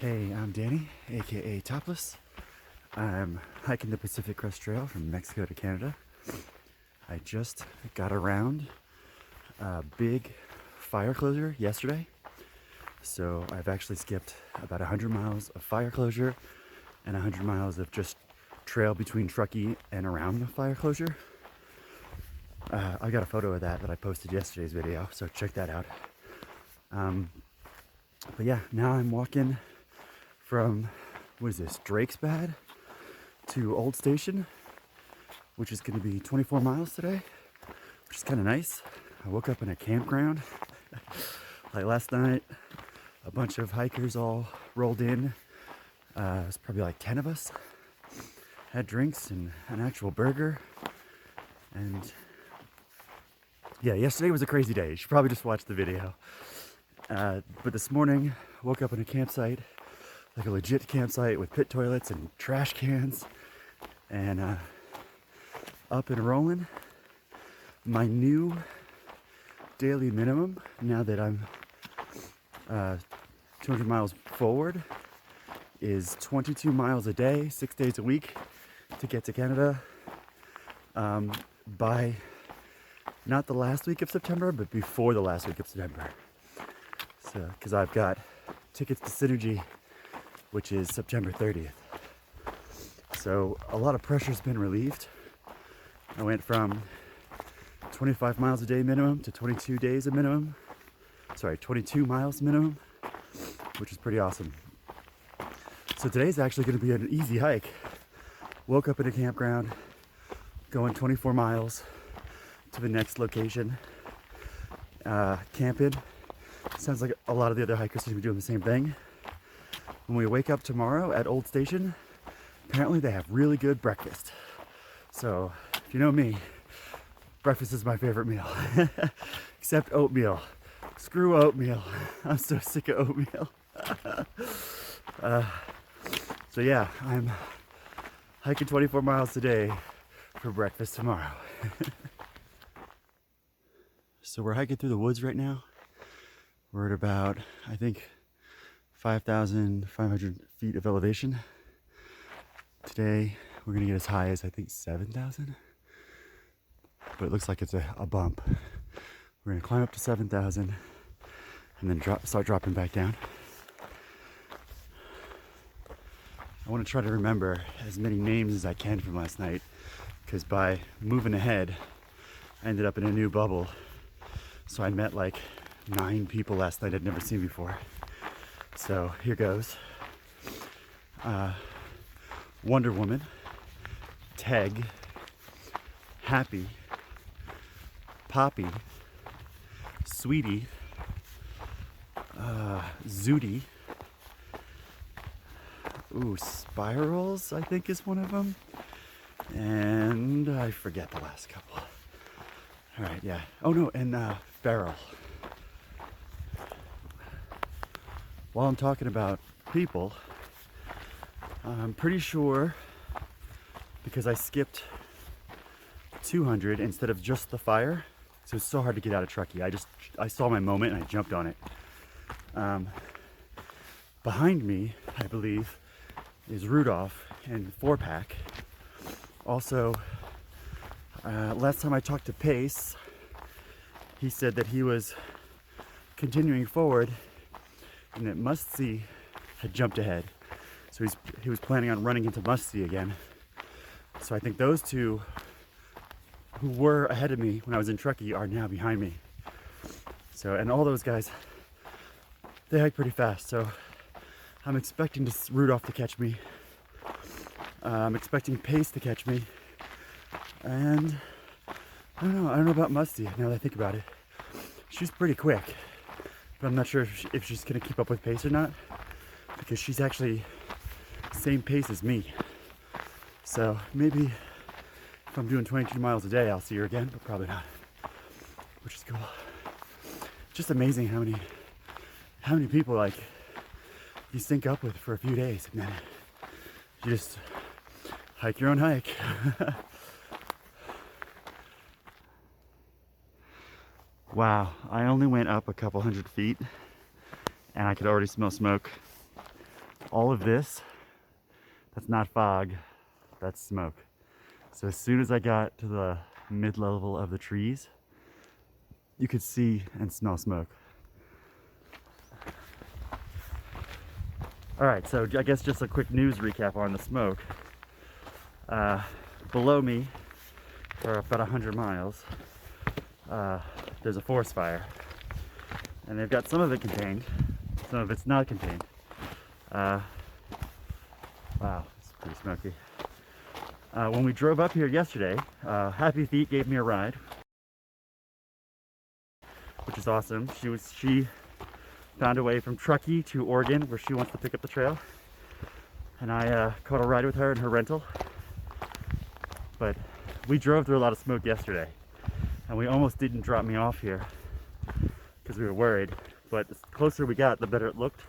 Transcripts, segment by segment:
Hey, I'm Danny, aka Topless. I'm hiking the Pacific Crest Trail from Mexico to Canada. I just got around a big fire closure yesterday, so I've actually skipped about 100 miles of fire closure and 100 miles of just trail between Truckee and around the fire closure. I got a photo of that I posted yesterday's video, so check that out. But yeah, now I'm walking from, what is this, Drakesbad to Old Station, which is going to be 24 miles today, which is kind of nice. I woke up in a campground like last night. A bunch of hikers all rolled in. It was probably like 10 of us. Had drinks and an actual burger. And yeah, yesterday was a crazy day. You should probably just watch the video. But this morning, woke up in a campsite, like a legit campsite with pit toilets and trash cans, and up and rolling. My new daily minimum, now that I'm 200 miles forward, is 22 miles a day, 6 days a week to get to Canada by not the last week of September, but before the last week of September. So, because I've got tickets to Synergy, which is September 30th. So a lot of pressure's been relieved. I went from 25 miles a day minimum to 22 days a minimum. Sorry, 22 miles minimum, which is pretty awesome. So today's actually going to be an easy hike. Woke up in a campground, going 24 miles to the next location. Camping. Sounds like a lot of the other hikers seem to be doing the same thing. When we wake up tomorrow at Old Station, apparently they have really good breakfast. So, if you know me, breakfast is my favorite meal. Except oatmeal. Screw oatmeal. I'm so sick of oatmeal. So yeah, I'm hiking 24 miles today for breakfast tomorrow. So we're hiking through the woods right now. We're at about, I think, 5,500 feet of elevation. Today, we're gonna get as high as, I think, 7,000. But it looks like it's a bump. We're gonna climb up to 7,000 and then start dropping back down. I wanna try to remember as many names as I can from last night, because by moving ahead, I ended up in a new bubble. So I met like 9 people last night I'd never seen before. So here goes. Wonder Woman, Teg, Happy, Poppy, Sweetie, Zooty, Spirals, I think is one of them. And I forget the last couple. All right, yeah. Oh no, and Feral. While I'm talking about people, I'm pretty sure, because I skipped 200 instead of just the fire, so it's so hard to get out of Truckee. I saw my moment and I jumped on it. Behind me, I believe, is Rudolph and 4-pack. Also, last time I talked to Pace, he said that he was continuing forward and that Must-See had jumped ahead. So he was planning on running into Must-See again. So I think those two who were ahead of me when I was in Truckee are now behind me. So, and all those guys, they hike pretty fast. So I'm expecting Rudolph to catch me. I'm expecting Pace to catch me. And I don't know about Must-See now that I think about it. She's pretty quick, but I'm not sure if she's gonna keep up with Pace or not, because she's actually same pace as me. So maybe if I'm doing 22 miles a day, I'll see her again, but probably not, which is cool. Just amazing how many people like you sync up with for a few days and then you just hike your own hike. Wow, I only went up a couple hundred feet and I could already smell smoke. all of this, that's not fog, that's smoke. So as soon as I got to the mid-level of the trees, you could see and smell smoke. All right, so I guess just a quick news recap on the smoke. Below me, for about 100 miles, there's a forest fire. And they've got some of it contained, some of it's not contained. Wow, it's pretty smoky. When we drove up here yesterday, Happy Feet gave me a ride, which is awesome. She found a way from Truckee to Oregon where she wants to pick up the trail. And I caught a ride with her in her rental. But we drove through a lot of smoke yesterday, and we almost didn't drop me off here because we were worried. But the closer we got, the better it looked.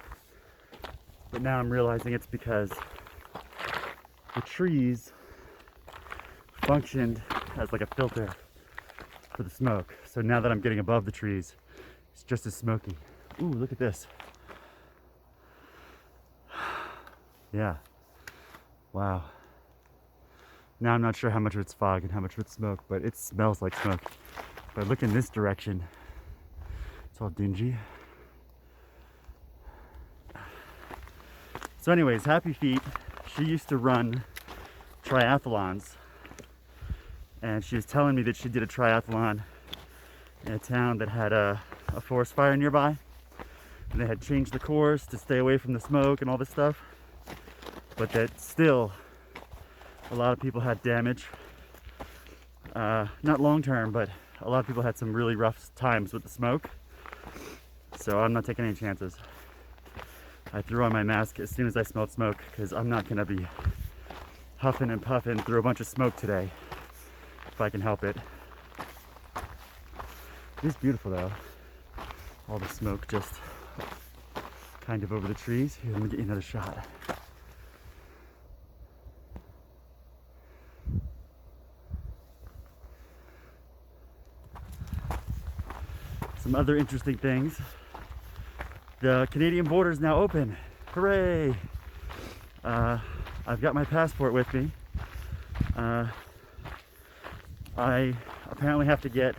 But now I'm realizing it's because the trees functioned as like a filter for the smoke. So now that I'm getting above the trees, it's just as smoky. Ooh, look at this. Yeah. Wow. Now I'm not sure how much of it's fog and how much of it's smoke, but it smells like smoke. If I look in this direction, it's all dingy. So anyways, Happy Feet, she used to run triathlons, and she was telling me that she did a triathlon in a town that had a forest fire nearby, and they had changed the course to stay away from the smoke and all this stuff, but that still a lot of people had damage. Not long term, but a lot of people had some really rough times with the smoke, so I'm not taking any chances. I threw on my mask as soon as I smelled smoke because I'm not gonna be huffing and puffing through a bunch of smoke today if I can help it. It is beautiful though. All the smoke just kind of over the trees. Here, let me get you another shot. Some other interesting things. The Canadian border is now open. Hooray! I've got my passport with me. I apparently have to get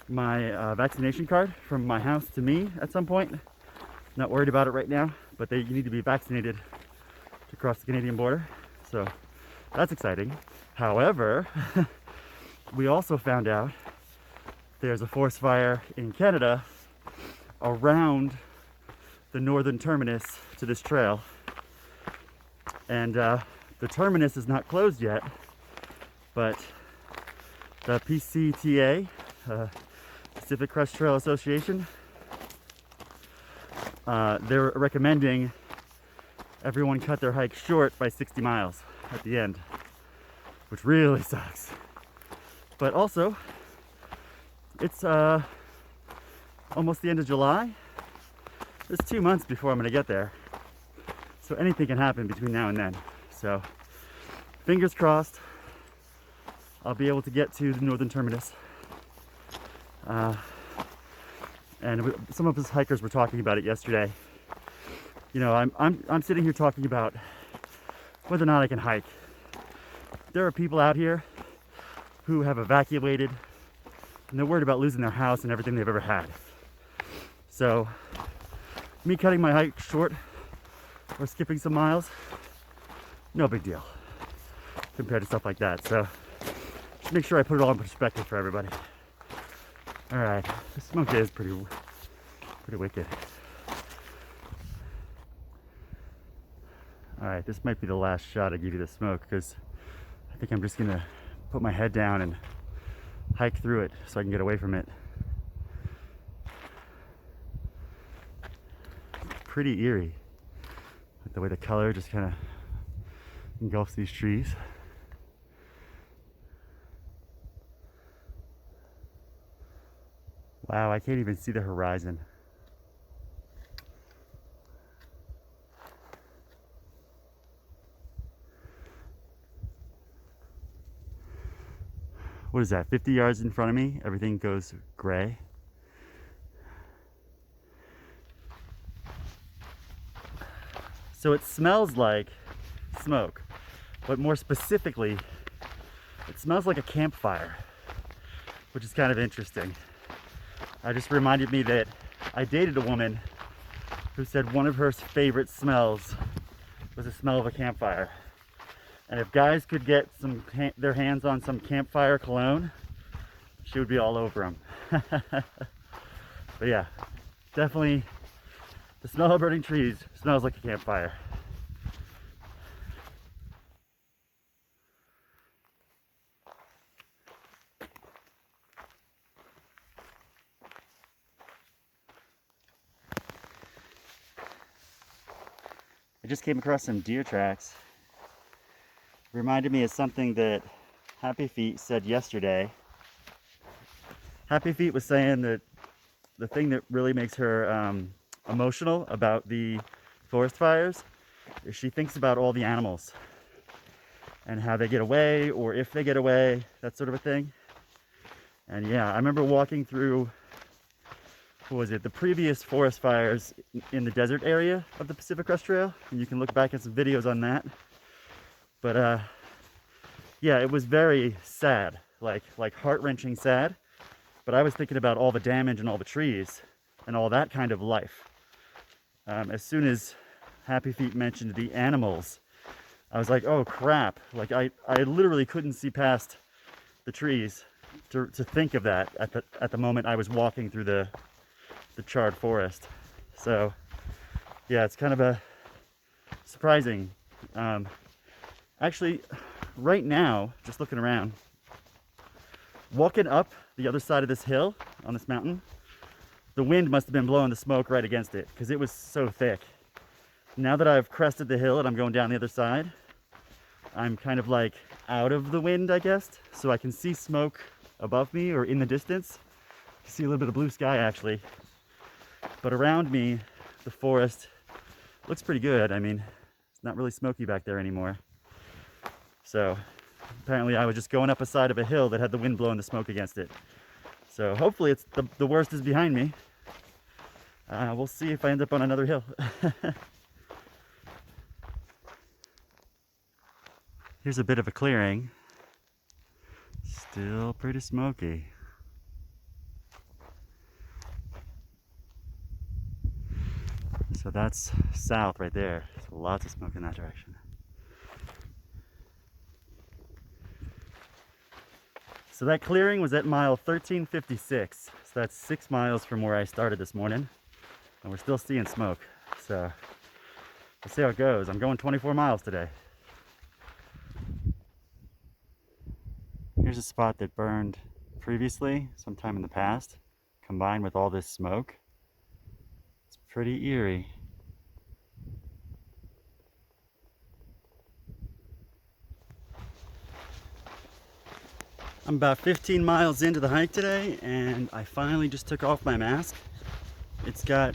my vaccination card from my house to me at some point. Not worried about it right now, but you need to be vaccinated to cross the Canadian border. So that's exciting. However, we also found out there's a forest fire in Canada around the northern terminus to this trail. And the terminus is not closed yet, but the PCTA, Pacific Crest Trail Association, they're recommending everyone cut their hike short by 60 miles at the end, which really sucks. But also, it's almost the end of July. There's 2 months before I'm gonna get there. So anything can happen between now and then. So fingers crossed, I'll be able to get to the northern terminus. And some of us hikers were talking about it yesterday. You know, I'm sitting here talking about whether or not I can hike. There are people out here who have evacuated and they're worried about losing their house and everything they've ever had. So me cutting my hike short or skipping some miles, no big deal compared to stuff like that. So just make sure I put it all in perspective for everybody. All right, the smoke is pretty wicked. All right, this might be the last shot I give you the smoke because I think I'm just gonna put my head down and hike through it so I can get away from it. Pretty eerie, like the way the color just kind of engulfs these trees. Wow, I can't even see the horizon. What is that, 50 yards in front of me? Everything goes gray. So it smells like smoke, but more specifically, it smells like a campfire, which is kind of interesting. It just reminded me that I dated a woman who said one of her favorite smells was the smell of a campfire. And if guys could get their hands on some campfire cologne, she would be all over them. But yeah, definitely the smell of burning trees smells like a campfire. I just came across some deer tracks. Reminded me of something that Happy Feet said yesterday. Happy Feet was saying that the thing that really makes her emotional about the forest fires is she thinks about all the animals and how they get away, or if they get away, that sort of a thing. And yeah, I remember walking through, what was it, the previous forest fires in the desert area of the Pacific Crest Trail, and you can look back at some videos on that. But yeah, it was very sad, like heart-wrenching sad. But I was thinking about all the damage and all the trees and all that kind of life. As soon as Happy Feet mentioned the animals, I was like, oh crap. Like I literally couldn't see past the trees to think of that at the moment I was walking through the charred forest. So yeah, it's kind of a surprising. Actually, right now, just looking around, walking up the other side of this hill on this mountain, the wind must have been blowing the smoke right against it because it was so thick. Now that I've crested the hill and I'm going down the other side, I'm kind of like out of the wind, I guess, so I can see smoke above me or in the distance. See a little bit of blue sky actually. But around me, the forest looks pretty good. I mean, it's not really smoky back there anymore. So apparently I was just going up a side of a hill that had the wind blowing the smoke against it. So hopefully it's the worst is behind me. We'll see if I end up on another hill. Here's a bit of a clearing. Still pretty smoky. So that's south right there. So lots of smoke in that direction. So that clearing was at mile 1356. So that's 6 miles from where I started this morning. And we're still seeing smoke. So we'll see how it goes. I'm going 24 miles today. Here's a spot that burned previously, sometime in the past, combined with all this smoke. It's pretty eerie. I'm about 15 miles into the hike today, and I finally just took off my mask. It's got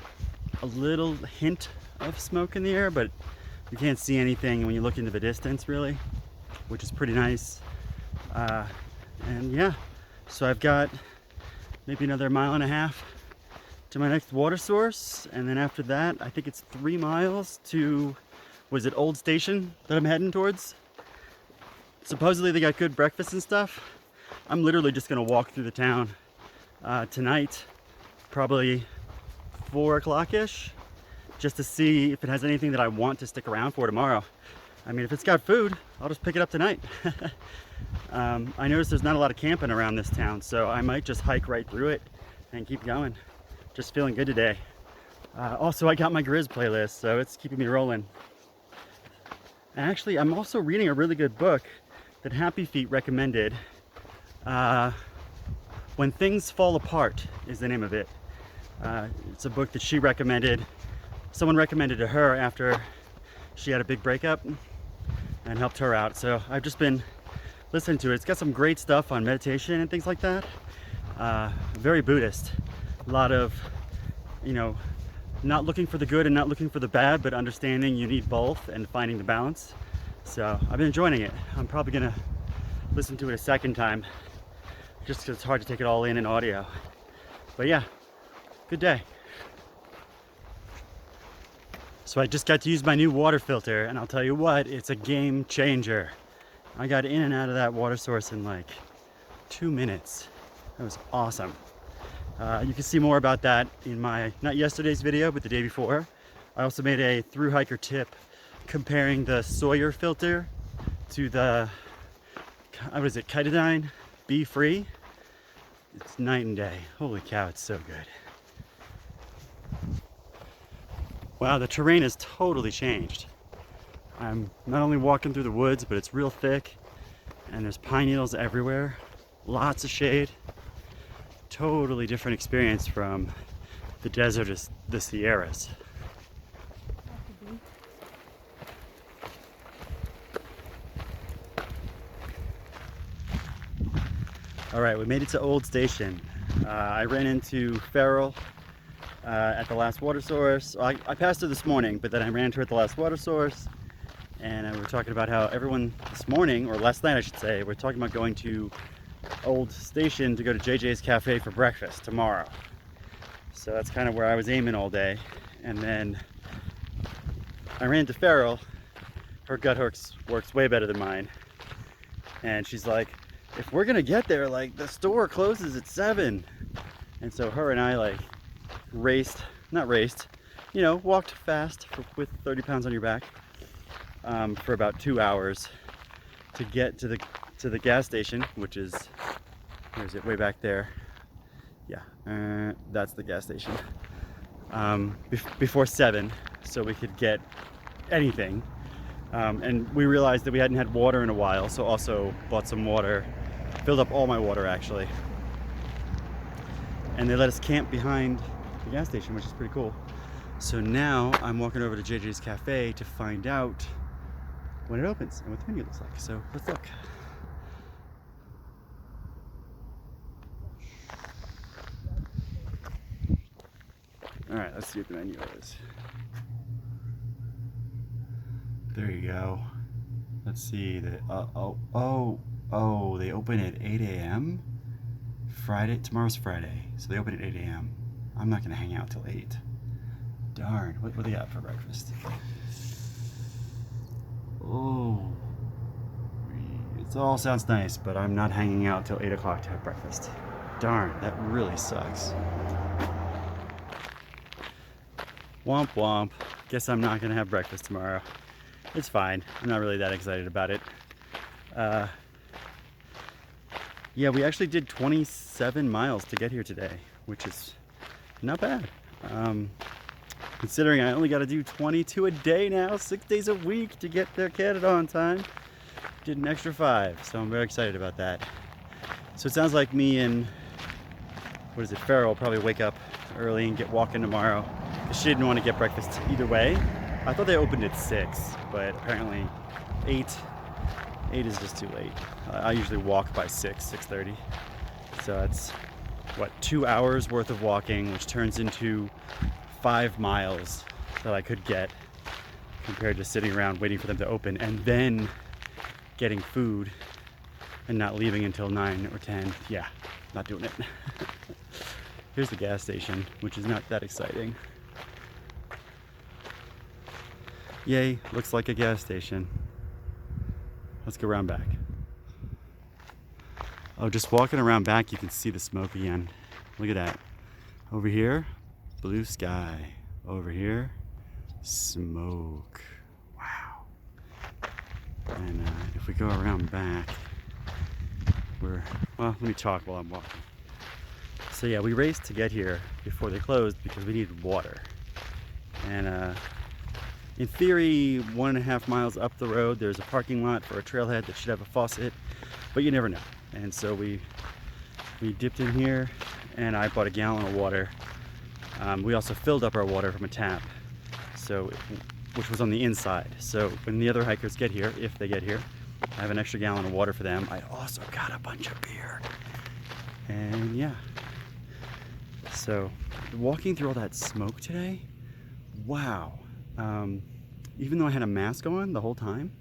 a little hint of smoke in the air, but you can't see anything when you look into the distance really, which is pretty nice. And yeah, so I've got maybe another 1.5 miles to my next water source, and then after that I think it's 3 miles to, was it Old Station that I'm heading towards? Supposedly they got good breakfast and stuff. I'm literally just gonna walk through the town tonight, probably 4 o'clock-ish, just to see if it has anything that I want to stick around for tomorrow. I mean, if it's got food, I'll just pick it up tonight. I noticed there's not a lot of camping around this town, so I might just hike right through it and keep going. Just feeling good today. Also, I got my Grizz playlist, so it's keeping me rolling. And actually, I'm also reading a really good book that Happy Feet recommended. When Things Fall Apart is the name of it. It's a book that she recommended. Someone recommended to her after she had a big breakup and helped her out. So I've just been listening to it. It's got some great stuff on meditation and things like that. Very Buddhist. A lot of, you know, not looking for the good and not looking for the bad, but understanding you need both and finding the balance. So I've been enjoying it. I'm probably gonna listen to it a second time, just because it's hard to take it all in audio. But yeah, good day. So I just got to use my new water filter, and I'll tell you what, it's a game changer. I got in and out of that water source in like 2 minutes. That was awesome. You can see more about that in my, not yesterday's video, but the day before. I also made a through hiker tip comparing the Sawyer filter to the, what is it, Kitadine Be Free. It's night and day. Holy cow, it's so good. Wow, the terrain has totally changed. I'm not only walking through the woods, but it's real thick and there's pine needles everywhere. Lots of shade. Totally different experience from the desert to the Sierras. All right, we made it to Old Station. I ran into Farrell at the last water source. I passed her this morning, but then I ran into her at the last water source, and we were talking about how everyone this morning, or last night I should say, we're talking about going to Old Station to go to JJ's Cafe for breakfast tomorrow. So that's kind of where I was aiming all day. And then I ran into Farrell. Her gut works way better than mine. And she's like, if we're gonna get there, like the store closes at 7. And so her and I like walked fast with 30 pounds on your back for about 2 hours to get to the gas station, which is, where is it, way back there. Yeah, that's the gas station. Before 7, so we could get anything. And we realized that we hadn't had water in a while, so also bought some water, filled up all my water actually. And they let us camp behind the gas station, which is pretty cool. So now I'm walking over to JJ's Cafe to find out when it opens and what the menu looks like. So let's look. All right, let's see what the menu is. There you go. Let's see. They open at 8 a.m. Friday. Tomorrow's Friday, so they open at 8 a.m. I'm not gonna hang out till 8. Darn. What do they got for breakfast? Oh, it all sounds nice, but I'm not hanging out till 8 o'clock to have breakfast. Darn, that really sucks. Womp womp. Guess I'm not gonna have breakfast tomorrow. It's fine. I'm not really that excited about it. Yeah, we actually did 27 miles to get here today, which is not bad. Considering I only got to do 22 a day now, 6 days a week to get there Canada on time. Did an extra 5, so I'm very excited about that. So it sounds like me and, Farrell will probably wake up early and get walking tomorrow. She didn't want to get breakfast either way. I thought they opened at 6, but apparently 8 is just too late. I usually walk by 6:30. So that's, 2 hours worth of walking, which turns into 5 miles that I could get compared to sitting around waiting for them to open and then getting food and not leaving until 9 or 10. Yeah, not doing it. Here's the gas station, which is not that exciting. Yay, looks like a gas station. Let's go around back. Oh, just walking around back, you can see the smoke again. Look at that. Over here, blue sky. Over here, smoke. Wow. And if we go around back, let me talk while I'm walking. So yeah, we raced to get here before they closed because we needed water. And in theory, 1.5 miles up the road, there's a parking lot for a trailhead that should have a faucet, but you never know. And so we dipped in here, and I bought a gallon of water. We also filled up our water from a tap, which was on the inside. So when the other hikers get here, if they get here, I have an extra gallon of water for them. I also got a bunch of beer. And yeah. So walking through all that smoke today, wow. Even though I had a mask on the whole time,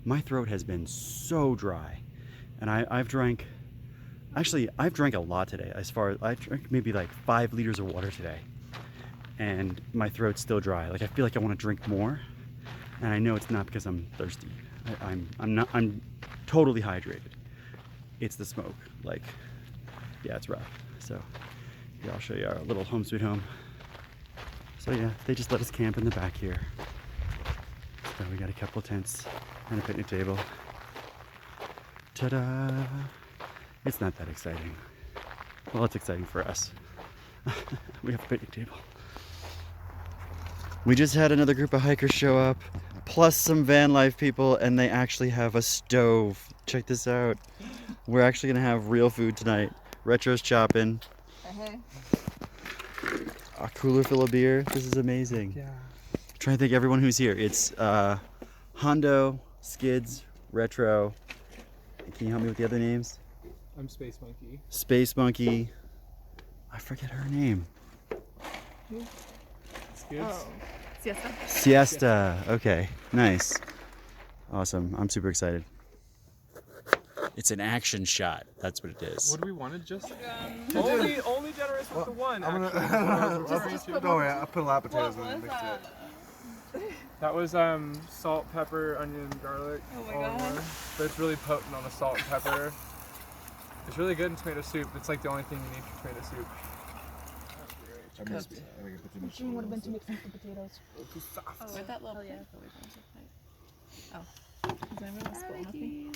my throat has been so dry. And I've drank a lot today. I drank maybe like 5 liters of water today. and my throat's still dry. Like I feel like I want to drink more, and I know it's not because I'm thirsty. I'm totally hydrated. It's the smoke. Like, yeah, it's rough. So yeah, I'll show you our little home sweet home. So yeah, they just let us camp in the back here. So we got a couple tents and a picnic table. Ta-da! It's not that exciting. Well, it's exciting for us. We have a picnic table. We just had another group of hikers show up, plus some van life people, and they actually have a stove. Check this out. We're actually gonna have real food tonight. Retro's chopping. A cooler full of beer. This is amazing. Yeah. I'm trying to thank everyone who's here. It's Hondo, Skids, Retro. Can you help me with the other names? I'm Space Monkey. Space Monkey. I forget her name. Skids? Oh. Siesta. Siesta. Okay, nice. Awesome. I'm super excited. It's an action shot. That's what it is. What do we want to just? Only generous with the one. I'm Actually. don't worry, I put a lot of potatoes in and mix it. That was salt, pepper, onion, garlic. Oh my all in God. one. But it's really potent on the salt and pepper. It's really good in tomato soup. It's like the only thing you need for tomato soup. I missed it. I think I put too much Would have been salt. too mixing for potatoes. Where'd that little plate go? Oh. Does anyone want to spill nothing?